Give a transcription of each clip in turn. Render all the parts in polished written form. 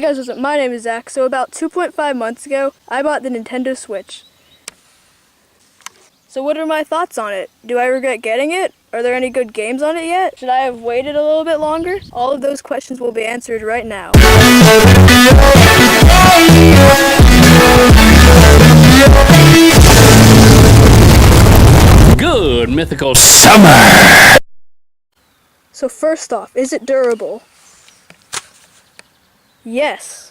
guys, what's up? My name is Zach. So about 2.5 months ago, I bought the Nintendo Switch. So what are my thoughts on it? Do I regret getting it? Are there any good games on it yet? Should I have waited a little bit longer? All of those questions will be answered right now. Good mythical summer! So first off, is it durable? Yes.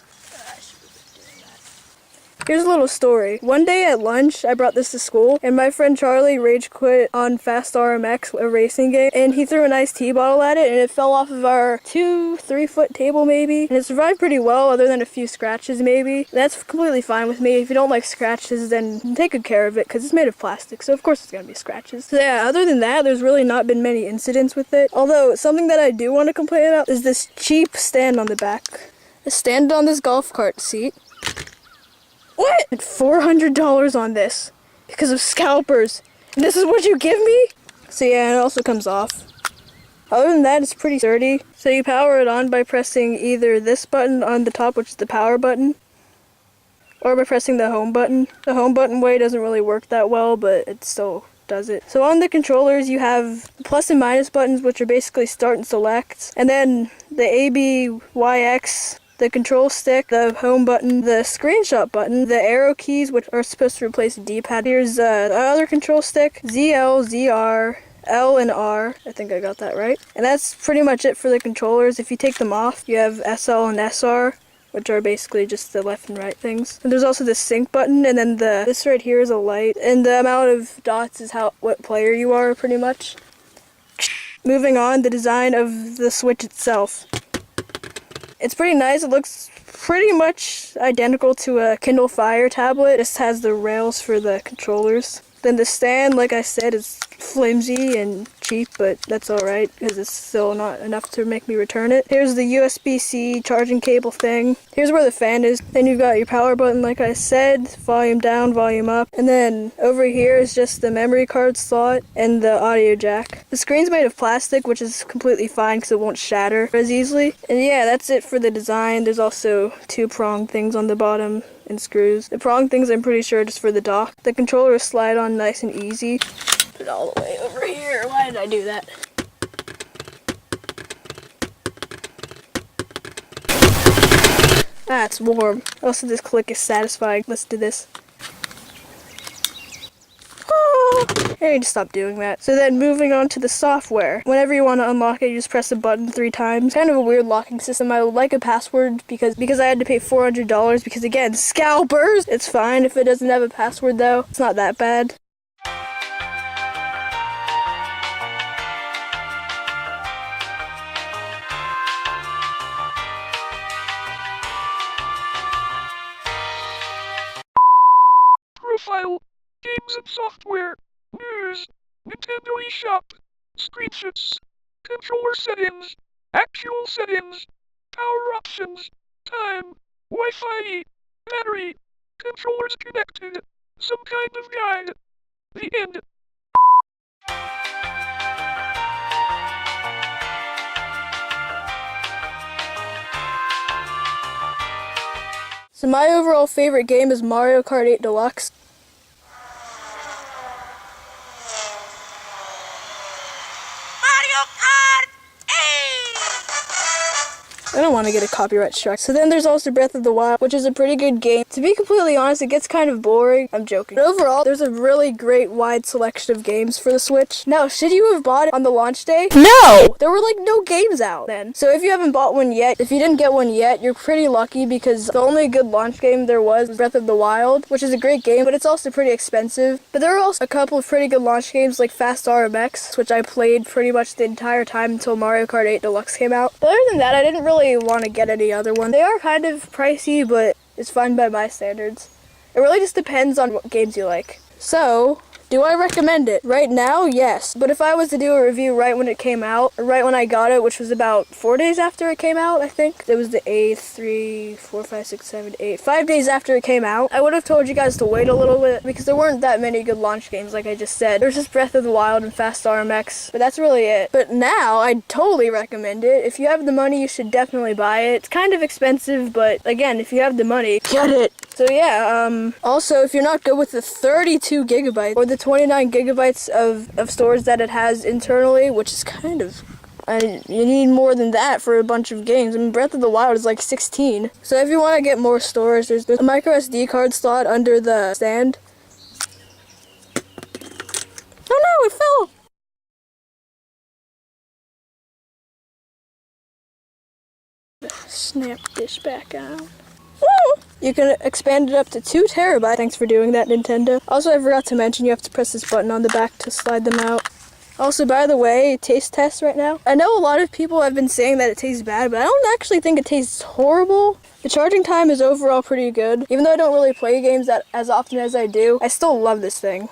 Here's a little story. One day at lunch, I brought this to school, and my friend Charlie rage quit on Fast RMX, a racing game, and he threw an iced tea bottle at it, and it fell off of our 2-3 foot table maybe, and it survived pretty well other than a few scratches maybe. That's completely fine with me. If you don't like scratches, then take good care of it, because it's made of plastic, so of course it's going to be scratches. So yeah, other than that, there's really not been many incidents with it. Although, something that I do want to complain about is this cheap stand on the back. I stand on this golf cart seat. What? I spent $400 on this because of scalpers. And this is what you give me? So yeah, it also comes off. Other than that, it's pretty sturdy. So you power it on by pressing either this button on the top, which is the power button, or by pressing the home button. The home button way doesn't really work that well, but it still does it. So on the controllers, you have plus and minus buttons, which are basically start and select, and then the A, B, Y, X, the control stick, the home button, the screenshot button, the arrow keys, which are supposed to replace the D-pad. Here's the other control stick, ZL, ZR, L, and R. I think I got that right. And that's pretty much it for the controllers. If you take them off, you have SL and SR, which are basically just the left and right things. And there's also the sync button, and then this right here is a light. And the amount of dots is what player you are, pretty much. Moving on, the design of the Switch itself. It's pretty nice. It looks pretty much identical to a Kindle Fire tablet. It just has the rails for the controllers. Then the stand, like I said, is flimsy and cheap, but that's alright because it's still not enough to make me return it. Here's the USB-C charging cable thing. Here's where the fan is. Then you've got your power button, like I said, volume down, volume up. And then over here is just the memory card slot and the audio jack. The screen's made of plastic, which is completely fine because it won't shatter as easily. And yeah, that's it for the design. There's also two prong things on the bottom and screws. The prong things I'm pretty sure are just for the dock. The controllers slide on nice and easy. Put it all the way over here. Why did I do that? Ah, it's warm. Also, this click is satisfying. Let's do this. I need to stop doing that. So then moving on to the software. Whenever you want to unlock it, you just press the button 3 times. Kind of a weird locking system. I would like a password because I had to pay $400 because again, scalpers! It's fine if it doesn't have a password though. It's not that bad. Profile, games and software, news, Nintendo eShop, screenshots, controller settings, actual settings, power options, time, Wi-Fi, battery, controllers connected, some kind of guide. The end. So my overall favorite game is Mario Kart 8 Deluxe. I don't want to get a copyright strike. So then there's also Breath of the Wild, which is a pretty good game. To be completely honest, it gets kind of boring. I'm joking. But overall, there's a really great wide selection of games for the Switch. Now, should you have bought it on the launch day? No! There were like no games out then. So if you haven't bought one yet, if you didn't get one yet, you're pretty lucky because the only good launch game there was Breath of the Wild, which is a great game, but it's also pretty expensive. But there are also a couple of pretty good launch games like Fast RMX, which I played pretty much the entire time until Mario Kart 8 Deluxe came out. But other than that, I didn't really want to get any other one. They are kind of pricey, but it's fine by my standards. It really just depends on what games you like. So, Do I recommend it? Right now, yes. But if I was to do a review right when it came out, or right when I got it, which was about 4 days after it came out, I think. It was the 8th, 3, 4, 5, 6, 7, 8. 5 days after it came out, I would have told you guys to wait a little bit because there weren't that many good launch games like I just said. There's just Breath of the Wild and Fast RMX, but that's really it. But now, I'd totally recommend it. If you have the money, you should definitely buy it. It's kind of expensive, but again, if you have the money, get it! So yeah, also if you're not good with the 32 gigabytes or the 29 gigabytes of storage that it has internally, which is kind of, you need more than that for a bunch of games. I mean, Breath of the Wild is like 16. So if you want to get more storage, there's a micro SD card slot under the stand. Oh no, it fell! Snap this back on. You can expand it up to 2 terabytes. Thanks for doing that, Nintendo. Also, I forgot to mention you have to press this button on the back to slide them out. Also, by the way, taste test right now. I know a lot of people have been saying that it tastes bad, but I don't actually think it tastes horrible. The charging time is overall pretty good. Even though I don't really play games as often as I do, I still love this thing.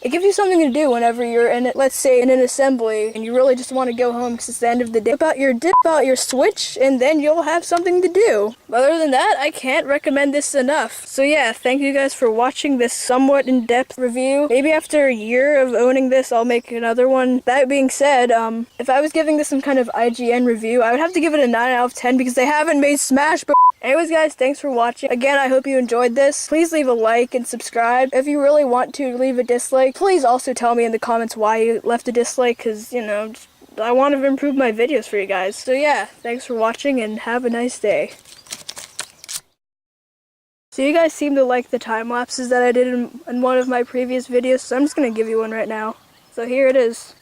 It gives you something to do whenever you're in it, let's say in an assembly, and you really just want to go home because it's the end of the day. Dip out your Switch, and then you'll have something to do. Other than that, I can't recommend this enough. So yeah, thank you guys for watching this somewhat in-depth review. Maybe after a year of owning this, I'll make another one. That being said, if I was giving this some kind of IGN review, I would have to give it a 9 out of 10 because they haven't made Smash Bros. Anyways guys, thanks for watching. Again, I hope you enjoyed this. Please leave a like and subscribe. If you really want to leave a dislike, please also tell me in the comments why you left a dislike, because, you know, I want to improve my videos for you guys. So yeah, thanks for watching and have a nice day. So you guys seem to like the time lapses that I did in one of my previous videos, so I'm just going to give you one right now. So here it is.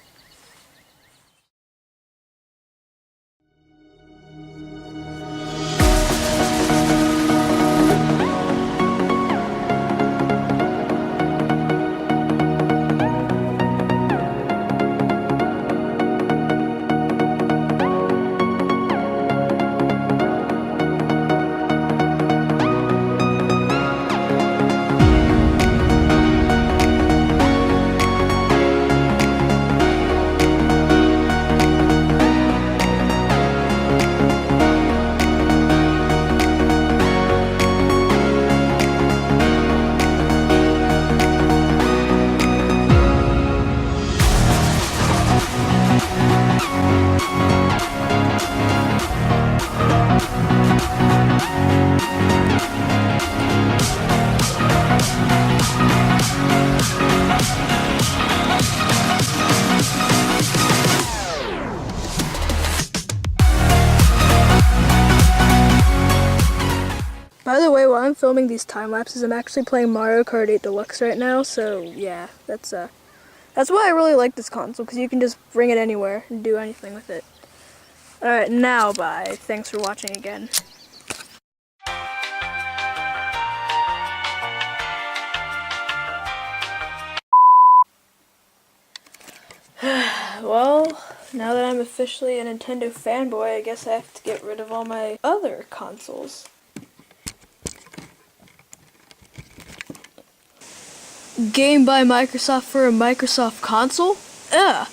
By the way, while I'm filming these time lapses, I'm actually playing Mario Kart 8 Deluxe right now, so yeah, that's why I really like this console, because you can just bring it anywhere and do anything with it. Alright, now bye. Thanks for watching again. Well, now that I'm officially a Nintendo fanboy, I guess I have to get rid of all my other consoles. Game by Microsoft for a Microsoft console? Ugh.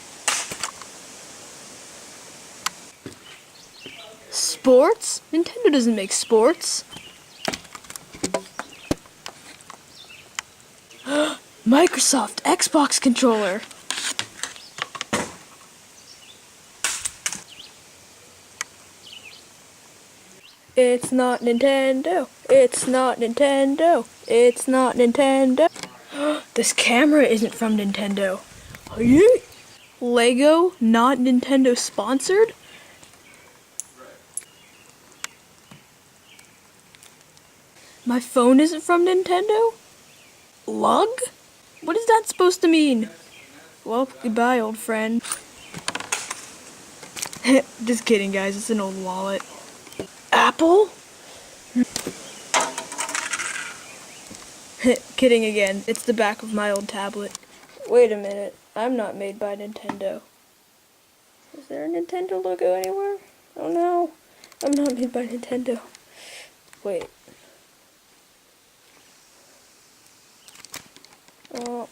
Sports? Nintendo doesn't make sports. Microsoft Xbox controller. It's not Nintendo. It's not Nintendo. It's not Nintendo. This camera isn't from Nintendo. Lego, not Nintendo sponsored? My phone isn't from Nintendo? Lug? What is that supposed to mean? Well, goodbye, old friend. Just kidding, guys. It's an old wallet. Apple? Kidding again. It's the back of my old tablet. Wait a minute. I'm not made by Nintendo. Is there a Nintendo logo anywhere? Oh no. I'm not made by Nintendo. Wait. Oh,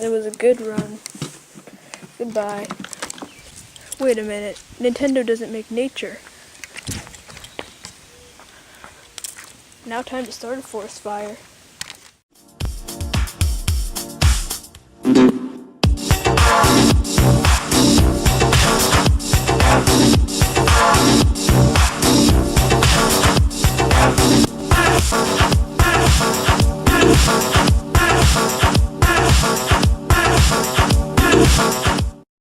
It was a good run. Goodbye. Wait a minute. Nintendo doesn't make nature. Now time to start a forest fire.